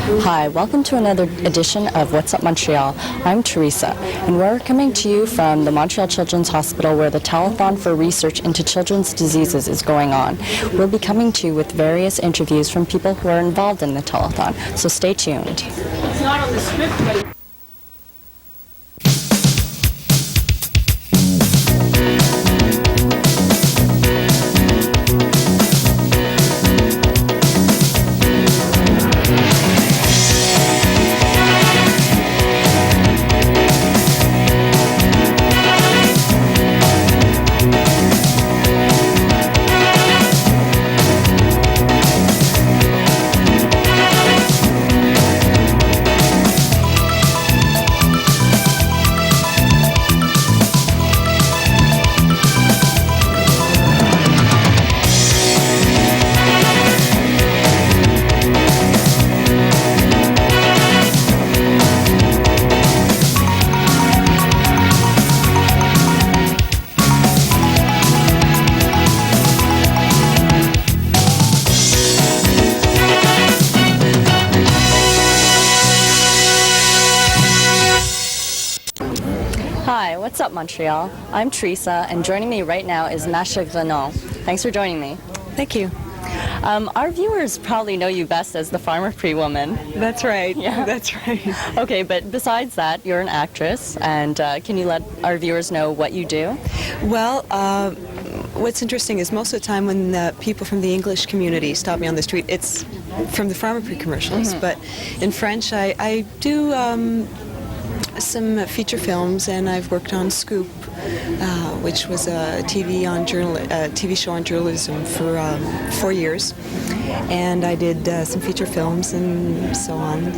Hi, welcome to another edition of What's Up Montreal. I'm Teresa, and we're coming to you from the Montreal Children's Hospital where the Telethon for research into children's diseases is going on. We'll be coming to you with various interviews from people who are involved in the Telethon, so stay tuned. It's not on the script, but Hi, what's up Montreal? I'm Teresa, and joining me right now is Masha Grenon. Thanks for joining me. Thank you. Our viewers probably know you best as the Farmer Pre-Woman. That's right. Yeah. That's right. Okay, but besides that, you're an actress, and can you let our viewers know what you do? Well, what's interesting is most of the time when people from the English community stop me on the street, it's from the Farmer Pre-commercials. But in French, I do some feature films, and I've worked on Scoop, which was a TV show on journalism for 4 years, and I did some feature films and so on.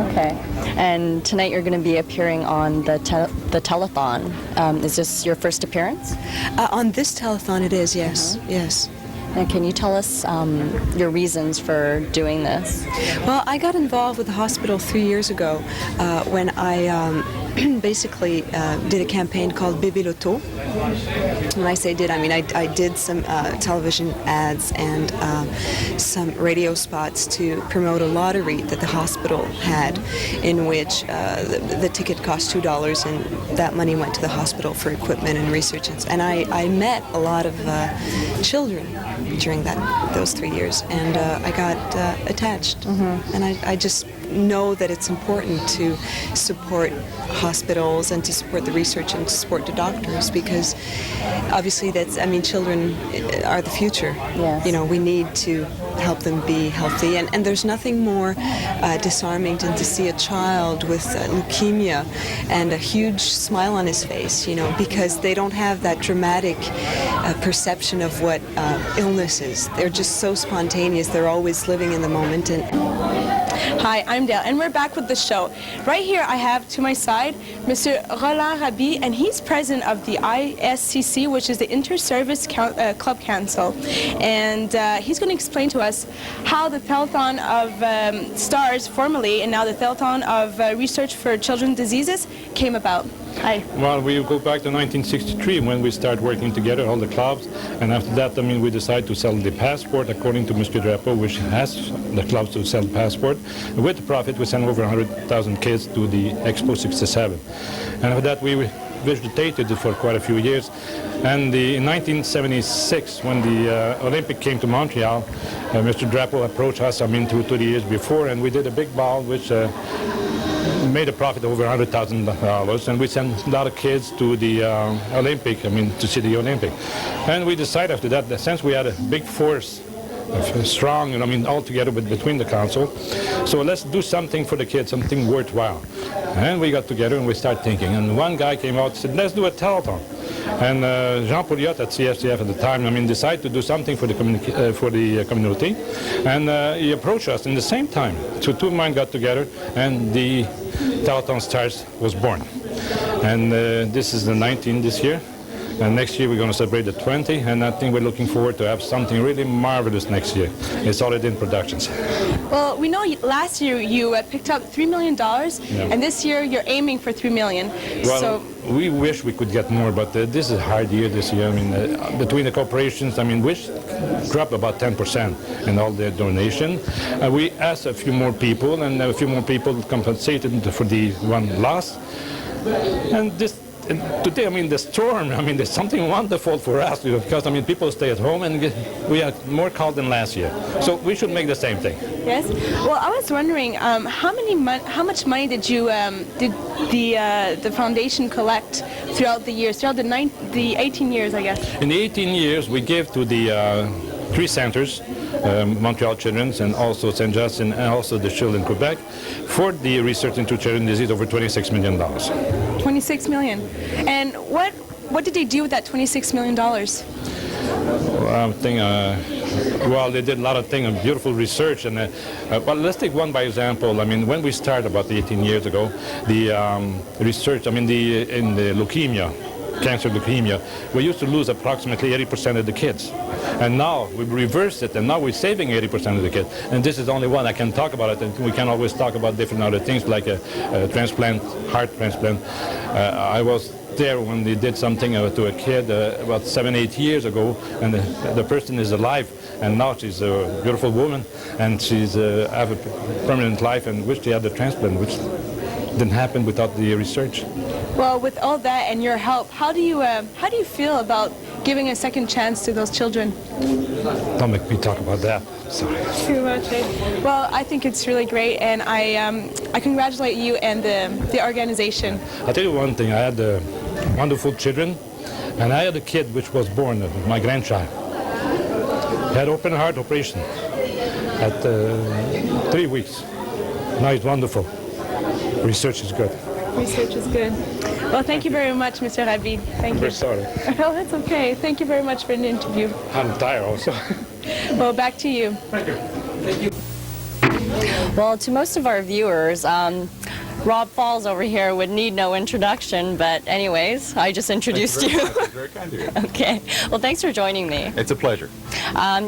Okay, and tonight you're going to be appearing on the Telethon. Is this your first appearance? On this telethon, it is. Yes, yes. And can you tell us your reasons for doing this? Well, I got involved with the hospital 3 years ago when I basically did a campaign called Bébé Loto. When I say did, I mean I did some television ads and some radio spots to promote a lottery that the hospital had, in which the ticket cost $2, and that money went to the hospital for equipment and research. And I met a lot of children during those 3 years, and I got attached. And I just know that it's important to support hospitals and to support the research and to support the doctors, because obviously children are the future. Yes. You know, we need to help them be healthy, and there's nothing more disarming than to see a child with leukemia and a huge smile on his face, you know, because they don't have that dramatic perception of what illness is. They're just so spontaneous. They're always living in the moment. Hi, I'm Dale, and we're back with the show. Right here I have to my side Mr. Roland Rabi, and he's president of the ISCC, which is the Inter-Service Club Council. And he's going to explain to us how the Telethon of STARS, formerly, and now the Telethon of Research for Children's Diseases, came about. Hi. Well, we go back to 1963 when we start working together, all the clubs, and after that, we decided to sell the passport according to Mr. Drapeau, which has the clubs to sell passport. With the profit, we sent over 100,000 kids to the Expo 67. And after that, we vegetated for quite a few years. And in 1976, when the Olympic came to Montreal, Mr. Drapeau approached us, 2 years before, and we did a big ball, which made a profit of over $100,000, and we sent a lot of kids to the Olympic, to see the Olympic. And we decided after that since we had a big force, strong, all together between the council, so let's do something for the kids, something worthwhile. And we got together and we started thinking, and one guy came out and said, let's do a telethon. And Jean Pouliot at CFCF at the time, decided to do something for the community, and he approached us in the same time. So two of mine got together, and the Telethon Stars was born. And this is the 19th this year, and next year we're going to celebrate the 20, and I think we're looking forward to have something really marvelous next year. It's already in productions. Well, we know last year you picked up $3 million, and this year you're aiming for $3 million. Well, So we wish we could get more, but this is a hard year this year. I mean, between the corporations, I mean, we dropped about 10% in all their donation. We asked a few more people, and a few more people compensated for the one loss. And today, I mean, the storm, I mean, there's something wonderful for us because, I mean, people stay at home and we had more call than last year. So we should make the same thing. yes. Well, I was wondering, how much money did the foundation collect throughout the years, throughout the 18 years, I guess? In the 18 years, we gave to the 3 centers, Montreal Children's and also St. Justin and also the Children in Quebec, for the research into children disease over $26 million. $26 million. And what did they do with that $26 million? Well, they did a lot of things, beautiful research. And well, let's take one by example. I mean, when we started about 18 years ago, the research, I mean, in the leukemia, cancer leukemia, we used to lose approximately 80% of the kids. And now we've reversed it, and now we're saving 80% of the kids. And this is only one. I can talk about it, and we can always talk about different other things like a transplant, heart transplant. I was there when they did something to a kid about 7-8 years ago, and the person is alive, and now she's a beautiful woman, and she's have a permanent life, and wish they had the transplant, which didn't happen without the research. Well, with all that and your help, how do you feel about giving a second chance to those children? Don't make me talk about that. Sorry. Too much. Well, I think it's really great, and I congratulate you and the organization. I'll tell you one thing. I had wonderful children, and I had a kid which was born, my grandchild. He had open heart operation at 3 weeks. Now he's wonderful. Research is good. Research is good. Well, thank you very much, Mr. Rabi. Thank you. We're sorry. No, that's okay. Thank you very much for the interview. I'm tired also. Well, back to you. Thank you. Thank you. Well, to most of our viewers, Rob Falls over here would need no introduction, but anyways, I just introduced you. That's very kind of you. Okay. Well, thanks for joining me. It's a pleasure.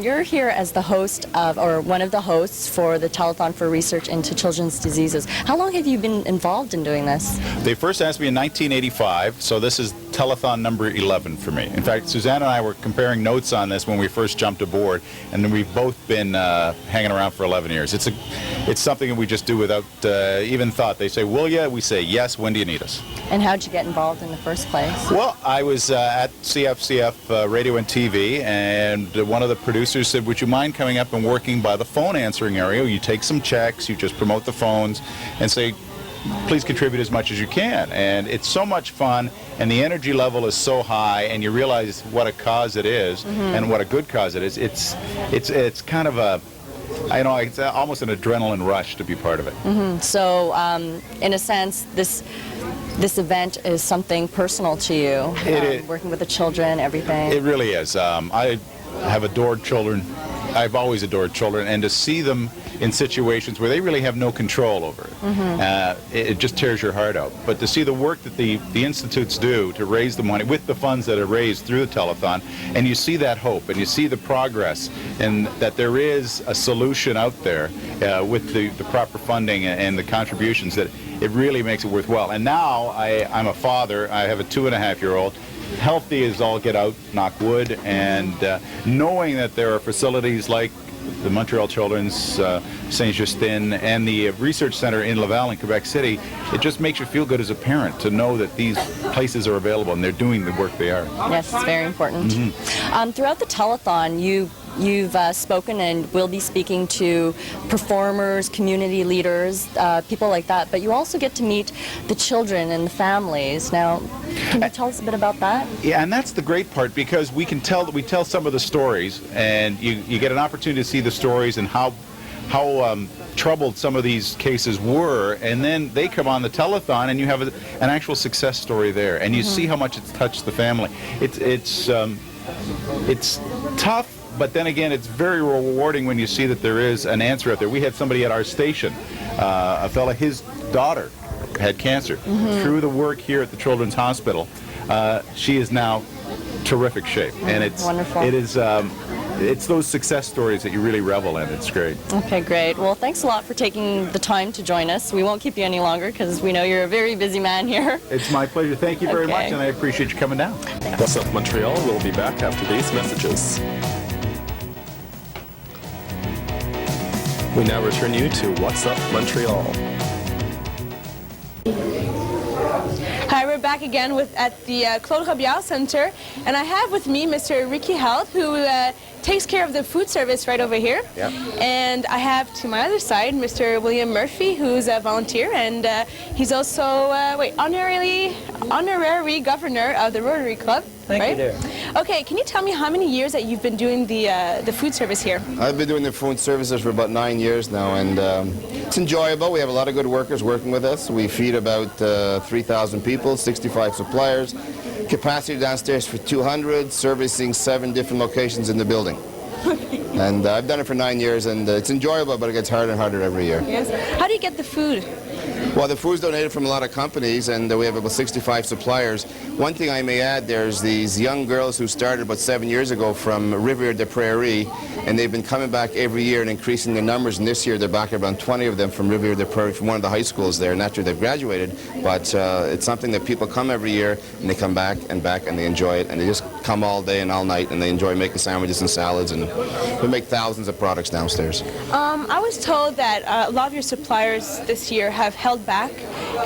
You're here as the host of, or one of the hosts for the Telethon for Research into Children's Diseases. How long have you been involved in doing this? They first asked me in 1985, so this is Telethon number 11 for me. In fact, Suzanne and I were comparing notes on this when we first jumped aboard, and then we've both been hanging around for 11 years. It's something that we just do without even thought. They say, will ya? We say, yes, when do you need us? And how'd you get involved in the first place? Well, I was at CFCF Radio and TV, and one of the producers said, would you mind coming up and working by the phone answering area? You take some checks, you just promote the phones, and say, please contribute as much as you can. And it's so much fun, and the energy level is so high, and you realize what a cause it is, and what a good cause it is. It's kind of a, I know, it's almost an adrenaline rush to be part of it. So, in a sense, this event is something personal to you. It is. Working with the children, everything. It really is. I have adored children. I've always adored children, and to see them in situations where they really have no control over it, it just tears your heart out. But to see the work that the institutes do to raise the money with the funds that are raised through the telethon, and you see that hope, and you see the progress, and that there is a solution out there with the proper funding and the contributions, that it really makes it worthwhile. And now I'm a father. I have a 2.5-year-old. Healthy as all get out, knock wood, and knowing that there are facilities like the Montreal Children's, St. Justin, and the Research Center in Laval in Quebec City, it just makes you feel good as a parent to know that these places are available and they're doing the work they are. Yes, it's very important. Throughout the telethon, you've spoken and will be speaking to performers, community leaders, people like that, but you also get to meet the children and the families. Now, can you tell us a bit about that? Yeah, and that's the great part, because we tell some of the stories, and you get an opportunity to see the stories and how troubled some of these cases were, and then they come on the telethon and you have an actual success story there, and you see how much it's touched the family. It's tough, but then again, it's very rewarding when you see that there is an answer out there. We had somebody at our station, a fella, his daughter had cancer. Through the work here at the Children's Hospital, she is now terrific shape, and wonderful. it is it's those success stories that you really revel in. It's great. Okay, great. Well, thanks a lot for taking the time to join us. We won't keep you any longer because we know you're a very busy man here. It's my pleasure. Thank you very Okay. much, and I appreciate you coming down. What's Up Montreal will be back after these messages. We now return you to What's Up Montreal. Hi, we're back again at the Claude Robillard Center, and I have with me Mr. Ricky Held, who takes care of the food service right over here. Yep. And I have to my other side Mr. William Murphy, who's a volunteer, and he's also honorary governor of the Rotary Club. Thank right? you, dear. Okay, can you tell me how many years that you've been doing the food service here? I've been doing the food services for about 9 years now, and it's enjoyable. We have a lot of good workers working with us. We feed about 3,000 people, 65 suppliers, capacity downstairs for 200, servicing 7 different locations in the building. And I've done it for 9 years, and it's enjoyable, but it gets harder and harder every year. Yes. How do you get the food? Well, the food's donated from a lot of companies, and we have about 65 suppliers. One thing I may add, there's these young girls who started about 7 years ago from Rivière des Prairies, and they've been coming back every year and increasing their numbers, and this year they're back around 20 of them from Rivière des Prairies, from one of the high schools there. Not sure they've graduated, but it's something that people come every year, and they come back, and they enjoy it, and they just come all day and all night, and they enjoy making sandwiches and salads, and we make thousands of products downstairs. I was told that a lot of your suppliers this year have held back,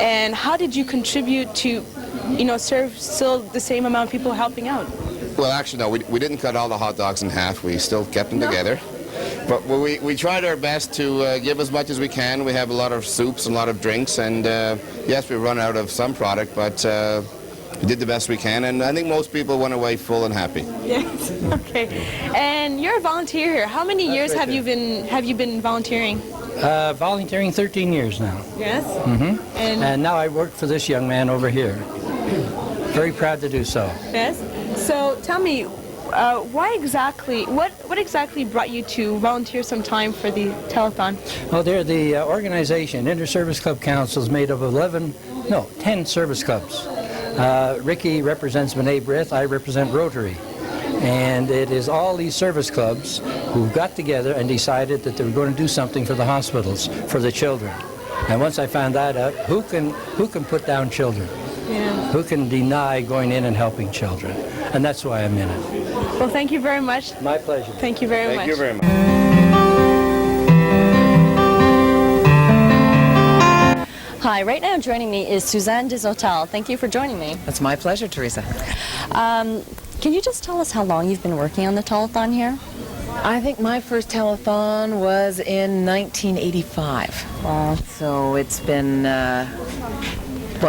and how did you contribute to, serve still the same amount of people helping out? Well, actually, no, we didn't cut all the hot dogs in half. We still kept them together. But we tried our best to give as much as we can. We have a lot of soups and a lot of drinks, and yes, we run out of some product, but we did the best we can, and I think most people went away full and happy. Yes. Okay. And you're a volunteer here. How many years have you been volunteering? Volunteering 13 years now. Yes. Mm-hmm. And now I work for this young man over here. Very proud to do so. yes. So tell me, what exactly brought you to volunteer some time for the telethon? Well, they're the organization, Inter-Service Club Council, is made of 10 service clubs. Ricky represents B'nai B'rith, I represent Rotary. And it is all these service clubs who got together and decided that they were going to do something for the hospitals, for the children. And once I found that out, who can put down children? Yeah. Who can deny going in and helping children? And that's why I'm in it. Well, thank you very much. My pleasure. Thank you very much. Thank you very much. Hi, right now joining me is Suzanne Deshotel. Thank you for joining me. It's my pleasure, Teresa. Can you just tell us how long you've been working on the telethon here? I think my first telethon was in 1985. Wow. So it's been,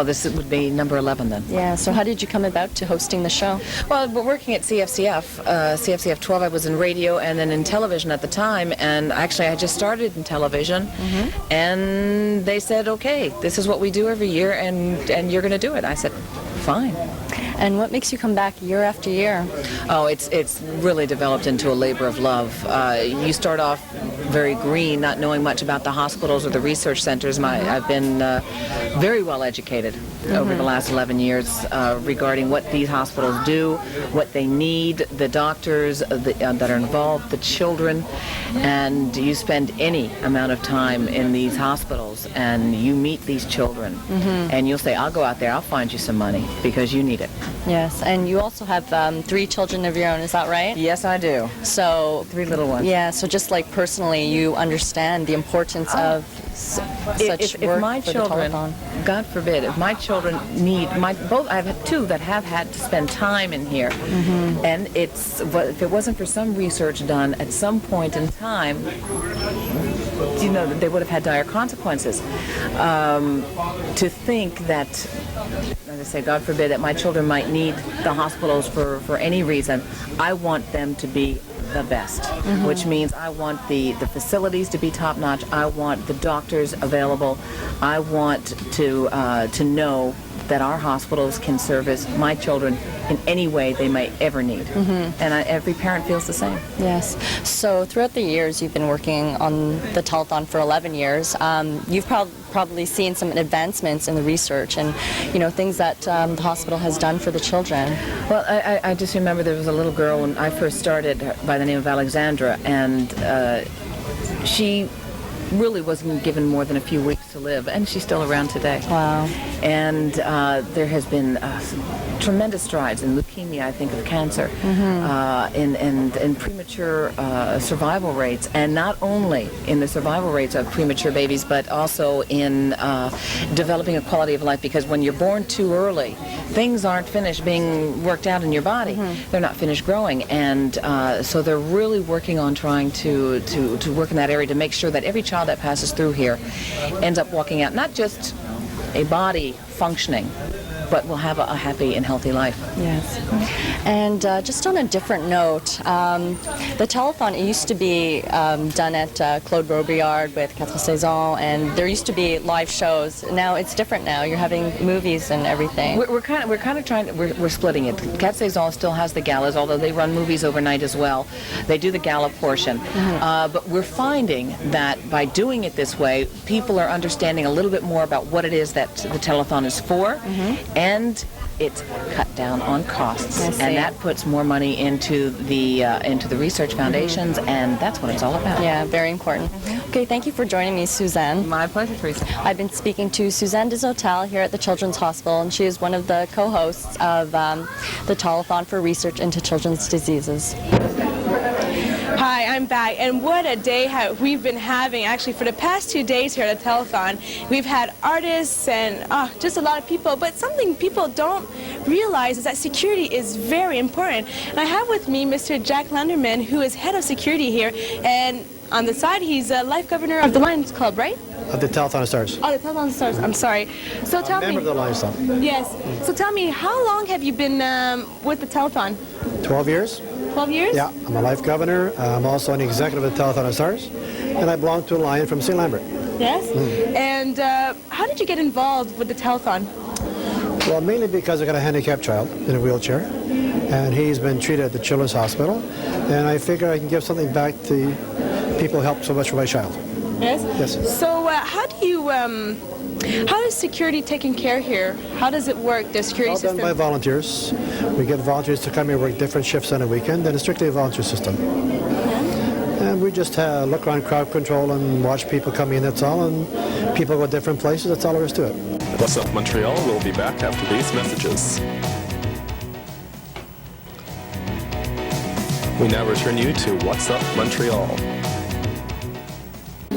this would be number 11 then. Yeah, so how did you come about to hosting the show? Well, we're working at CFCF, CFCF 12. I was in radio and then in television at the time, and actually I just started in television, and they said, okay, this is what we do every year, and you're going to do it. I said, fine. And what makes you come back year after year? Oh, it's really developed into a labor of love. You start off very green, not knowing much about the hospitals or the research centers. I've been very well educated over the last 11 years regarding what these hospitals do, what they need, the doctors that are involved, the children, and you spend any amount of time in these hospitals and you meet these children, and you'll say, I'll go out there, I'll find you some money because you need it. Yes, and you also have 3 children of your own, is that right? Yes, I do. So 3 little ones. yeah, so just like personally, you understand the importance of such If work my for children, the telethon. God forbid, if my children need I have 2 that have had to spend time in here, and if it wasn't for some research done at some point in time, they would have had dire consequences. To think that, as I say, God forbid, that my children might need the hospitals for any reason, I want them to be the best, which means I want the facilities to be top-notch. I want the doctors available. I want to know that our hospitals can service my children in any way they might ever need. And every parent feels the same. Yes. So throughout the years you've been working on the telethon for 11 years, you've probably seen some advancements in the research and things that the hospital has done for the children. Well, I just remember there was a little girl when I first started by the the name of Alexandra, and she really wasn't given more than a few weeks to live, and she's still around today. Wow. And there has been tremendous strides in leukemia, I think, of cancer, in premature survival rates, and not only in the survival rates of premature babies, but also in developing a quality of life, because when you're born too early, things aren't finished being worked out in your body. They're not finished growing, and so they're really working on trying to work in that area to make sure that every child that passes through here ends up walking out not just a body functioning, but will have a happy and healthy life. Yes. And just on a different note, the telethon, it used to be done at Claude Robillard with Quatre Saisons, and there used to be live shows. Now it's different now. You're having movies and everything. We're kind of trying. We're splitting it. Quatre Saisons still has the galas, although they run movies overnight as well. They do the gala portion, but we're finding that by doing it this way, people are understanding a little bit more about what it is that the telethon is for, and it's cut down on costs, and that puts more money into the research foundations, and that's what it's all about. Yeah, very important. Okay, thank you for joining me, Suzanne. My pleasure, Teresa. I've been speaking to Suzanne Deshotel here at the Children's Hospital, and she is one of the co-hosts of the Telethon for Research into Children's Diseases. Hi, I'm back, and what a day we've been having. Actually, for the past 2 days here at the Telethon, we've had artists and just a lot of people, but something people don't realize is that security is very important. And I have with me Mr. Jack Landerman, who is head of security here, and on the side, he's a life governor of the Lions Club, right? Of the Telethon Stars. Oh, the Telethon Stars. I'm sorry. So tell me. Member of the Lions Club. Yes. So tell me, how long have you been with the Telethon? 12 years. 12 years? Yeah, I'm a life governor. I'm also an executive of the Telethon Stars, and I belong to a lion from St. Lambert. Yes. And how did you get involved with the Telethon? Well, mainly because I got a handicapped child in a wheelchair, and he's been treated at the Children's Hospital, and I figure I can give something back to people who helped so much for my child. Yes? Yes. So how is security taken care here? How does it work, the security All system? done by volunteers. We get volunteers to come here work different shifts on a weekend, and it's strictly a volunteer system. And we just look around crowd control and watch people come in, that's all, and people go different places, that's all there is to it. What's Up Montreal? We'll be back after these messages. We now return you to What's Up Montreal.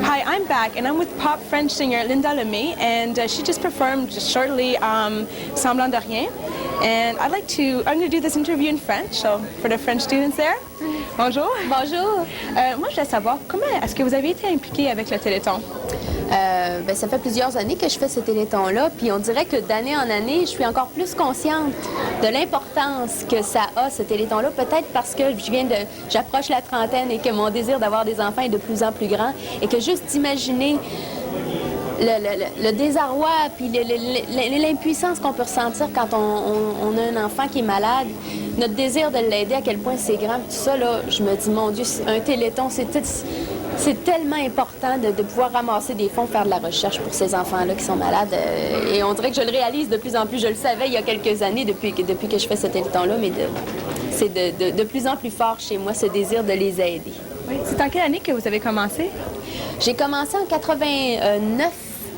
Hi, I'm back, and I'm with pop French singer Linda Lemay, and she just performed just shortly Semblant de Rien. And I'm going to do this interview in French, so for the French students there. Bonjour. Bonjour. Moi, je voulais savoir, comment est-ce que vous avez été impliqué avec le Téléthon? Ça fait plusieurs années que je fais ce Téléthon-là, puis on dirait que d'année en année, je suis encore plus consciente de l'importance que ça a, ce Téléthon-là, peut-être parce que j'approche la trentaine et que mon désir d'avoir des enfants est de plus en plus grand, et que juste d'imaginer le désarroi puis l'impuissance qu'on peut ressentir quand on a un enfant qui est malade, notre désir de l'aider, à quel point c'est grand, tout ça, là, je me dis, mon Dieu, un Téléthon, c'est tellement important de pouvoir ramasser des fonds, faire de la recherche pour ces enfants-là qui sont malades. Et on dirait que je le réalise de plus en plus. Je le savais il y a quelques années, depuis que je fais ce Téléthon-là, mais c'est de plus en plus fort chez moi, ce désir de les aider. Oui. C'est en quelle année que vous avez commencé? J'ai commencé en 89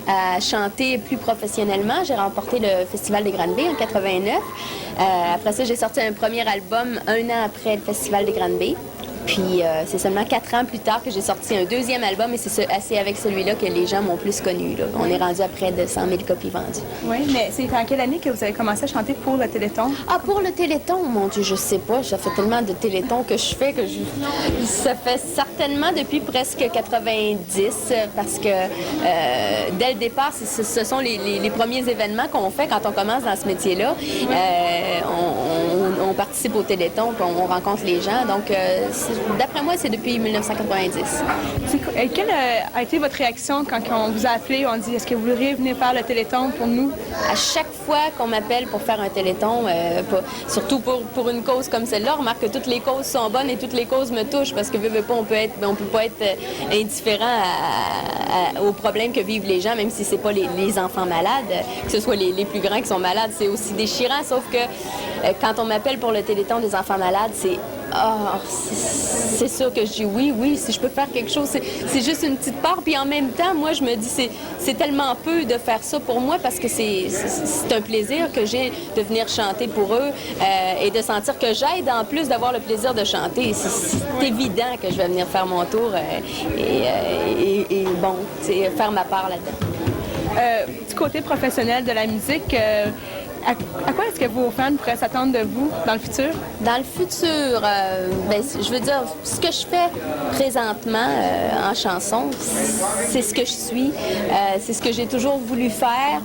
à chanter plus professionnellement. J'ai remporté le Festival des Grandes Baies en 89. Après ça, j'ai sorti un premier album 1 an après le Festival des Grandes Baies. Puis c'est seulement 4 ans plus tard que j'ai sorti un deuxième album, et c'est avec celui-là que les gens m'ont plus connu. Là. On est rendu à près de 100 000 copies vendues. Oui, mais c'est en quelle année que vous avez commencé à chanter pour le Téléthon? Ah, pour le Téléthon, mon Dieu, je sais pas. Ça fait tellement de Télétons que je fais ça fait certainement depuis presque 90, parce que dès le départ, ce sont les premiers événements qu'on fait quand on commence dans ce métier-là. On participe au Téléthon, puis on rencontre les gens. Donc, d'après moi, c'est depuis 1990. Quelle a été votre réaction quand on vous a appelé, on dit, est-ce que vous voudriez venir faire le Téléthon pour nous? À chaque fois qu'on m'appelle pour faire un Téléthon, surtout pour une cause comme celle-là, on remarque que toutes les causes sont bonnes et toutes les causes me touchent, parce que veut pas, on peut pas être indifférent aux problèmes que vivent les gens, même si c'est pas les enfants malades, que ce soit les plus grands qui sont malades, c'est aussi déchirant, sauf que quand on m'appelle pour le Téléthon des enfants malades, c'est c'est sûr que je dis oui, si je peux faire quelque chose, c'est juste une petite part. Puis en même temps, moi, je me dis, c'est tellement peu de faire ça pour moi parce que c'est un plaisir que j'ai de venir chanter pour eux et de sentir que j'aide en plus d'avoir le plaisir de chanter. C'est évident que je vais venir faire mon tour et bon, faire ma part là-dedans. Du côté professionnel de la musique, à quoi est-ce que vos fans pourraient s'attendre de vous dans le futur? Dans le futur, je veux dire, ce que je fais présentement en chanson, c'est ce que je suis. C'est ce que j'ai toujours voulu faire.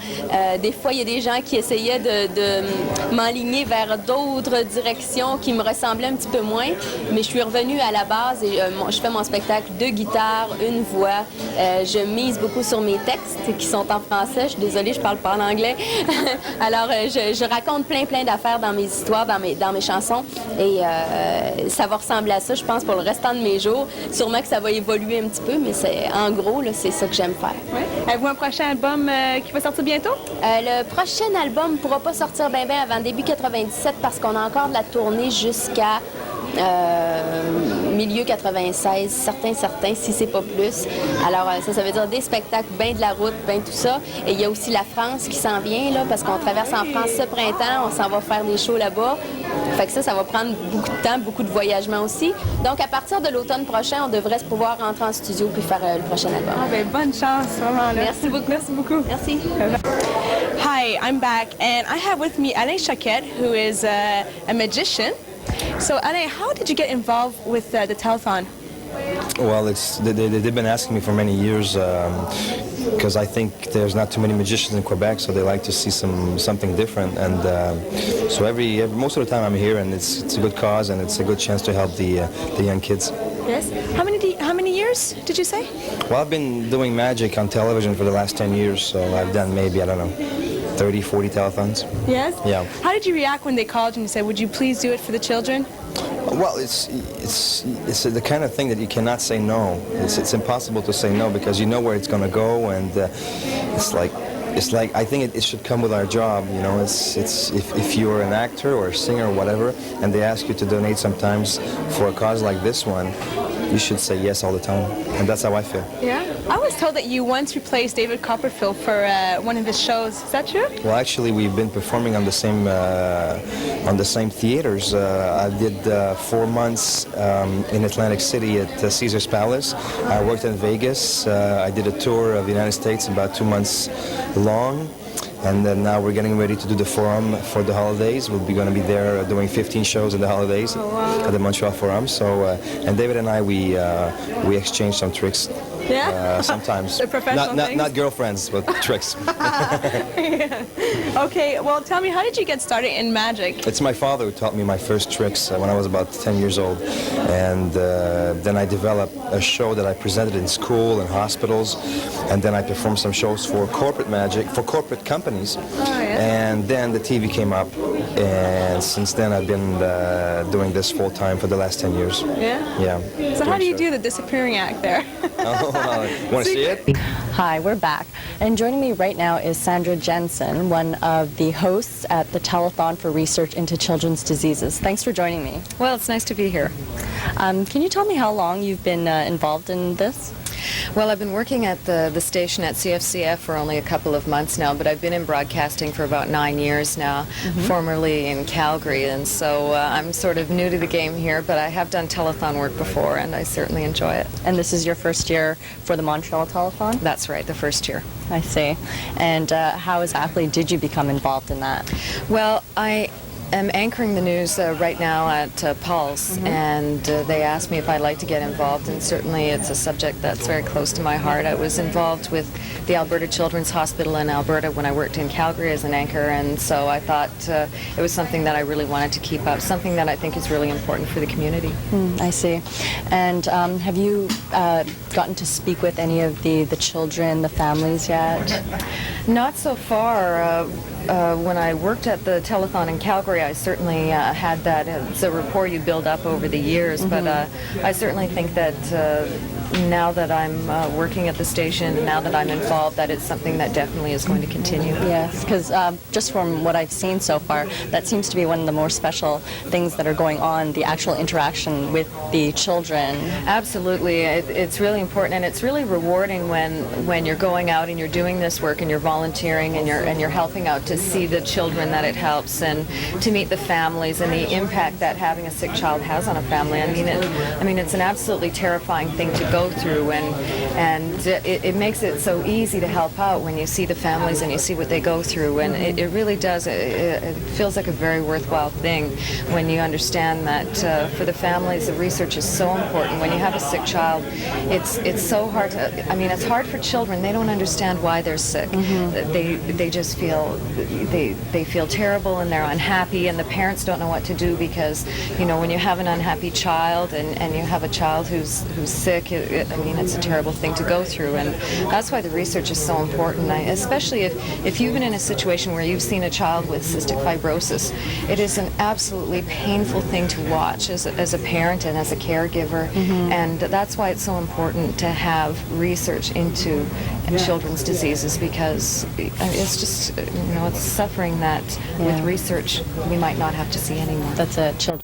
Des fois, il y a des gens qui essayaient de m'enligner vers d'autres directions qui me ressemblaient un petit peu moins. Mais je suis revenue à la base et je fais mon spectacle de guitare, une voix. Je mise beaucoup sur mes textes qui sont en français. Je suis désolée, je parle pas en anglais. Alors, je raconte plein d'affaires dans mes histoires, dans mes chansons. Et ça va ressembler à ça, je pense, pour le restant de mes jours. Sûrement que ça va évoluer un petit peu, mais en gros, c'est ça que j'aime faire. Oui. Avez-vous un prochain album qui va sortir bientôt? Le prochain album ne pourra pas sortir bien avant début 97 parce qu'on a encore de la tournée jusqu'à milieu 96, certains, si c'est pas plus. Alors, ça veut dire des spectacles, bien de la route, bien tout ça. Et il y a aussi la France qui s'en vient, là, parce qu'on traverse en France ce printemps, on s'en va faire des shows là-bas. Fait que ça va prendre beaucoup de temps, beaucoup de voyagement aussi. Donc, à partir de l'automne prochain, on devrait pouvoir rentrer en studio puis faire le prochain album. Ah, ben, bonne chance, vraiment. Là. Merci beaucoup. Merci beaucoup. Merci. Hi, I'm back, and I have with me Alain Choquette, who is a magician. So, Alain, how did you get involved with the Telethon? Well, they've been asking me for many years because I think there's not too many magicians in Quebec, so they like to see something different. And so most of the time I'm here, and it's a good cause, and it's a good chance to help the young kids. Yes. How many years did you say? Well, I've been doing magic on television for the last 10 years, so I've done maybe, I don't know, 30, 40 telethons. Yes? Yeah. How did you react when they called you and said, would you please do it for the children? Well, it's the kind of thing that you cannot say no. It's impossible to say no because you know where it's going to go, and it's like I think it should come with our job. You know, it's if you're an actor or a singer or whatever, and they ask you to donate sometimes for a cause like this one, you should say yes all the time, and that's how I feel. Yeah. I was told that you once replaced David Copperfield for one of his shows. Is that true? Well, actually, we've been performing on the same theaters. I did 4 months in Atlantic City at Caesar's Palace. I worked in Vegas. I did a tour of the United States about 2 months long. And then now we're getting ready to do the Forum for the holidays. We'll be going to be there doing 15 shows in the holidays at the Montreal Forum. So, and David and I, we exchanged some tricks. Yeah? Sometimes. The professional things? Not girlfriends, but tricks. Yeah. Okay, well, tell me, how did you get started in magic? It's my father who taught me my first tricks when I was about 10 years old. And then I developed a show that I presented in school and hospitals. And then I performed some shows for corporate magic, for corporate companies. Oh, yeah. And then the TV came up. And since then I've been doing this full time for the last 10 years. Yeah? Yeah. So how do you do the disappearing act there? Want to see it? Hi, we're back. And joining me right now is Sandra Jensen, one of the hosts at the Telethon for Research into Children's Diseases. Thanks for joining me. Well, it's nice to be here. Can you tell me how long you've been involved in this? Well, I've been working at the station at CFCF for only a couple of months now, but I've been in broadcasting for about 9 years now, formerly in Calgary, and so I'm sort of new to the game here, but I have done telethon work before, and I certainly enjoy it. And this is your first year for the Montreal Telethon? That's right, the first year. I see. And how exactly did you become involved in that? Well, I'm anchoring the news right now at Pulse, and they asked me if I'd like to get involved, and certainly it's a subject that's very close to my heart. I was involved with the Alberta Children's Hospital in Alberta when I worked in Calgary as an anchor, and so I thought it was something that I really wanted to keep up, something that I think is really important for the community. I see. And have you gotten to speak with any of the children, the families yet? Not so far. When I worked at the Telethon in Calgary, I certainly had that. It's a rapport you build up over the years, but I certainly think that now that I'm working at the station, and now that I'm involved, that it's something that definitely is going to continue. Yes, because just from what I've seen so far, that seems to be one of the more special things that are going on, the actual interaction with the children. Absolutely. It's really important, and it's really rewarding when you're going out and you're doing this work and you're volunteering and you're helping out, to see the children that it helps and to meet the families and the impact that having a sick child has on a family. I mean, it's an absolutely terrifying thing to go through, and it makes it so easy to help out when you see the families and you see what they go through, and it really does. It feels like a very worthwhile thing when you understand that for the families, the research is so important. When you have a sick child, it's so hard to. I mean, it's hard for children. They don't understand why they're sick. They just feel they feel terrible and they're unhappy, and the parents don't know what to do, because when you have an unhappy child and you have a child who's sick, I mean, it's a terrible thing to go through, and that's why the research is so important. Especially if you've been in a situation where you've seen a child with cystic fibrosis, it is an absolutely painful thing to watch as a parent and as a caregiver, and that's why it's so important to have research into children's diseases, because it's just it's suffering that with research we might not have to see anymore. That's a children.